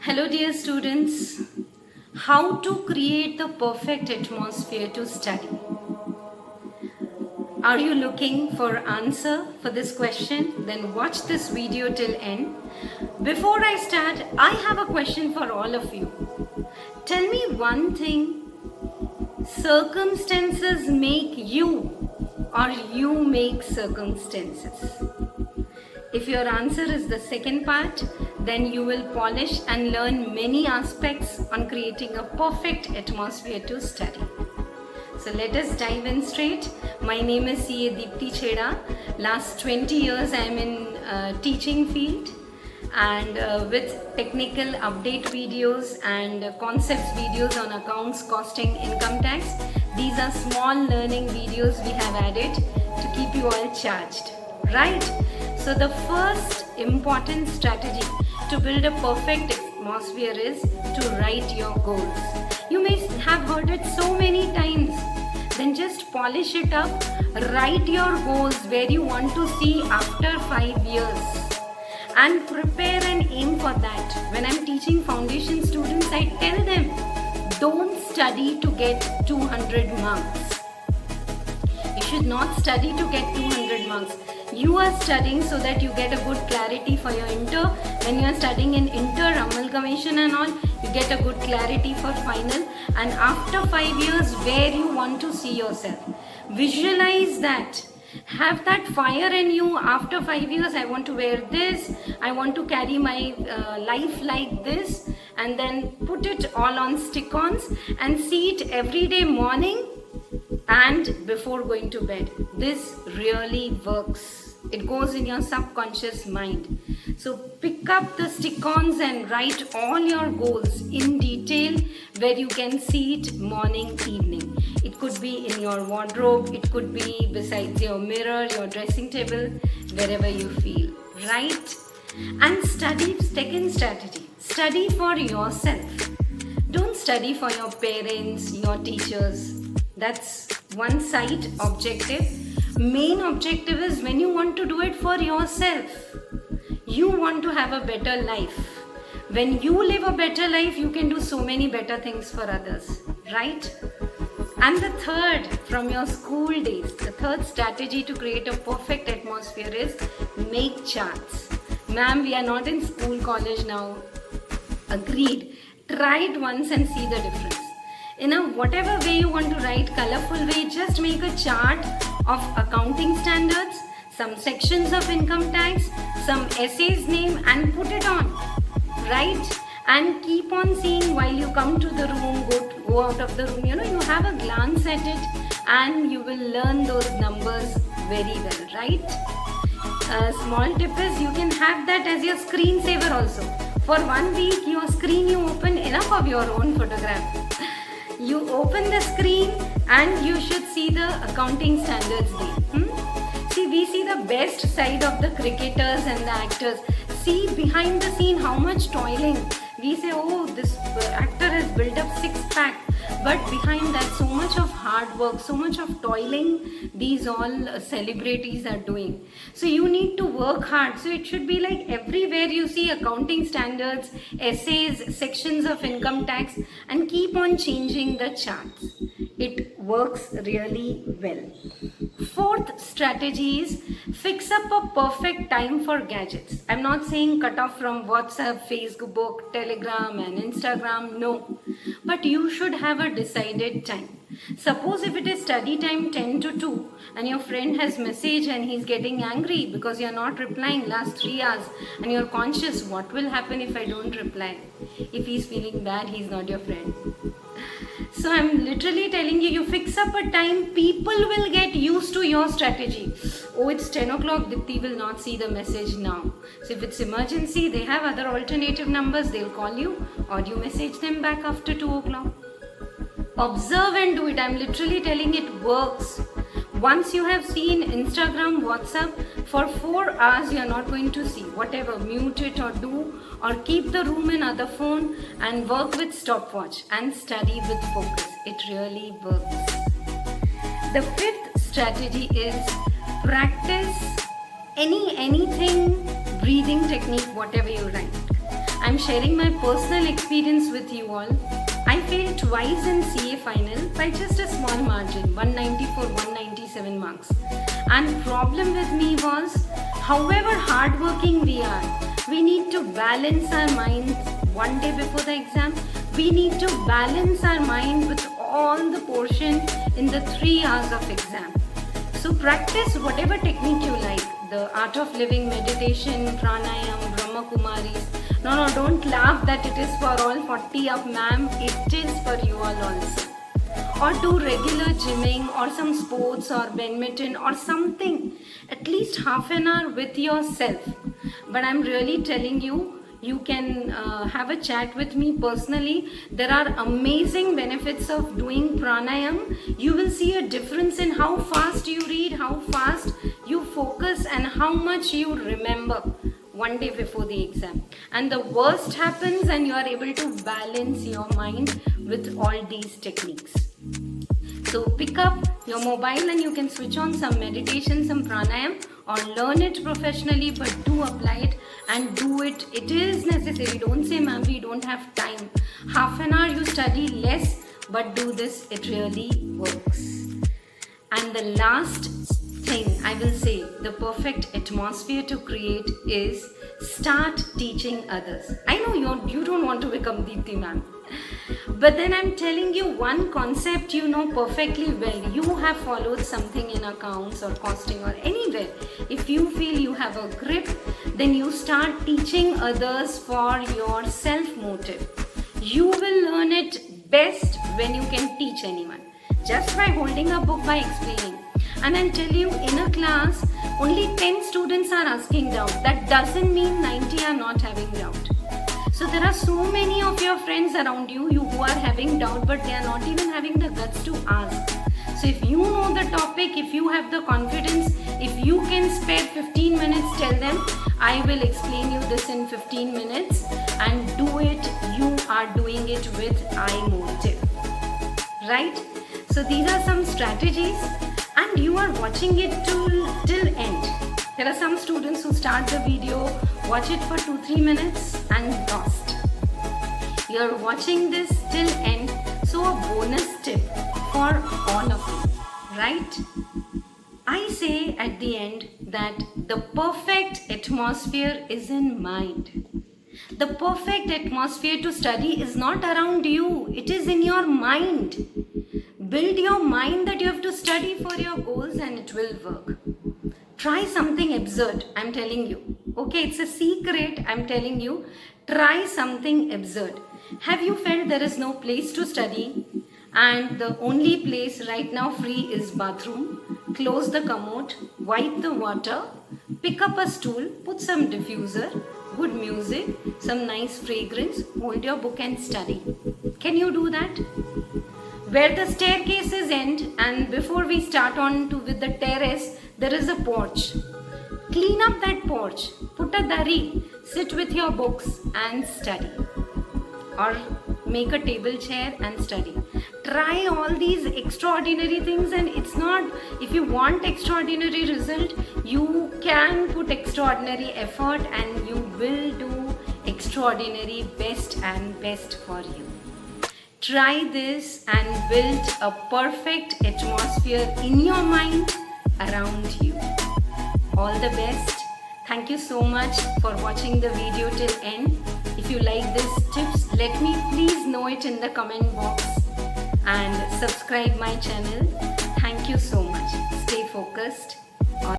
Hello dear students, how to create the perfect atmosphere to study? Are you looking for answer for this question? Then watch this video till end. Before I start, I have a question for all of you. Tell me one thing, circumstances make you or you make circumstances? If your answer is the second part, then you will polish and learn many aspects on creating a perfect atmosphere to study. So let us dive in straight. My name is CA Deepti Chheda. Last 20 years I am in teaching field, and with technical update videos and concepts videos on accounts, costing, income tax. These are small learning videos we have added to keep you all charged, right? So the first important strategy to build a perfect atmosphere is to write your goals. You may have heard it so many times. Then just polish it up. Write your goals where you want to see after 5 years. And prepare and aim for that. When I'm teaching foundation students, I tell them, don't study to get 200 marks. You should not study to get 200 marks. You are studying so that you get a good clarity for your inter. When you are studying in inter, amalgamation and all, you get a good clarity for final. And after 5 years, where you want to see yourself. Visualize that. Have that fire in you. After 5 years, I want to wear this. I want to carry my life like this. And then put it all on stick-ons and see it every day morning and before going to bed. This really works. It goes in your subconscious mind. So pick up the stick-ons and write all your goals in detail where you can see it morning, evening. It could be in your wardrobe, it could be besides your mirror, your dressing table, wherever you feel, right? And study, second strategy, study for yourself. Don't study for your parents, your teachers. That's one side objective. Main objective is when you want to do it for yourself. You want to have a better life. When you live a better life, you can do so many better things for others, right? And the third, from your school days, the third strategy to create a perfect atmosphere is make charts. Ma'am, we are not in school, college now. Agreed. Try it once and see the difference. In a whatever way you want to write, colorful way, just make a chart of accounting standards, some sections of income tax, some essays name and put it on, right? And keep on seeing while you come to the room, go out of the room, you have a glance at it and you will learn those numbers very well, right? A small tip is you can have that as your screensaver also. For 1 week, your screen you open enough of your own photograph. You open the screen and you should see the accounting standards day. See, we see the best side of the cricketers and the actors. See behind the scene how much toiling. We say, oh, this actor has built up 6-pack. But behind that, so much of hard work, so much of toiling, these all celebrities are doing. So you need to work hard. So it should be like everywhere you see accounting standards, essays, sections of income tax, and keep on changing the charts. It works really well. Fourth strategy is fix up a perfect time for gadgets. I'm not saying cut off from WhatsApp, Facebook, Telegram and Instagram, no. But you should have a decided time. Suppose if it is study time 10 to 2 and your friend has message and he's getting angry because you're not replying last 3 hours and you're conscious what will happen if I don't reply. If he's feeling bad, he's not your friend. So I'm literally telling you, you fix up a time, people will get used to your strategy. Oh, it's 10 o'clock, Dipti will not see the message now. So if it's emergency, they have other alternative numbers, they'll call you or you message them back after 2 o'clock. Observe and do it. I'm literally telling it works. Once you have seen Instagram, WhatsApp, for 4 hours you are not going to see. Whatever, mute it or do, or keep the room in other phone and work with stopwatch and study with focus. It really works. The fifth strategy is practice anything, breathing technique, whatever you write. I'm I'm sharing my personal experience with you all. I failed twice in CA final by just a small margin, 194, 197 marks. And problem with me was, however hardworking we are, we need to balance our minds one day before the exam. We need to balance our mind with all the portion in the 3 hours of exam. So practice whatever technique you like. The art of living, meditation, pranayam, Brahma Kumaris. No, don't laugh that it is for all 40 up, ma'am. It is for you all also. Or do regular gymming or some sports or badminton or something. At least half an hour with yourself. But I'm really telling you, you can have a chat with me personally. There are amazing benefits of doing pranayam. You will see a difference in how fast you read, how fast you focus, and how much you remember one day before the exam. And the worst happens and you are able to balance your mind with all these techniques. So pick up your mobile and you can switch on some meditation, some pranayam, or learn it professionally, but do apply it and do it. It is necessary. Don't say, ma'am, we don't have time. Half an hour you study less, but do this. It really works. And the last thing I will say, the perfect atmosphere to create is start teaching others. I know you don't want to become Deepti ma'am. But then I'm telling you one concept you know perfectly well. You have followed something in accounts or costing or anywhere. If you feel you have a grip, then you start teaching others for your self-motive. You will learn it best when you can teach anyone. Just by holding a book, by explaining. And I'll tell you, in a class, only 10 students are asking doubt. That doesn't mean 90 are not having doubt. So there are so many of your friends around you who are having doubt, but they are not even having the guts to ask. So if you know the topic, if you have the confidence, if you can spare 15 minutes, tell them, I will explain you this in 15 minutes, and do it. You are doing it with I motive. Right? So these are some strategies, and you are watching it till end. There are some students who start the video, watch it for 2-3 minutes and lost. You're watching this till end, so a bonus tip for all of you, right? I say at the end that the perfect atmosphere is in mind. The perfect atmosphere to study is not around you, it is in your mind. Build your mind that you have to study for your goals and it will work. Try something absurd, I'm telling you. Okay, it's a secret, I'm telling you. Try something absurd. Have you felt there is no place to study and the only place right now free is bathroom? Close the commode, wipe the water, pick up a stool, put some diffuser, good music, some nice fragrance, hold your book and study. Can you do that? Where the staircases end and before we start on to with the terrace, there is a porch. Clean up that porch, put a dari, sit with your books and study. Or make a table chair and study. Try all these extraordinary things, and it's not, if you want extraordinary result, you can put extraordinary effort and you will do extraordinary best and best for you. Try this and build a perfect atmosphere in your mind around you. All the best. Thank you so much for watching the video till end. If you like these tips, let me please know it in the comment box and subscribe my channel. Thank you so much. Stay focused.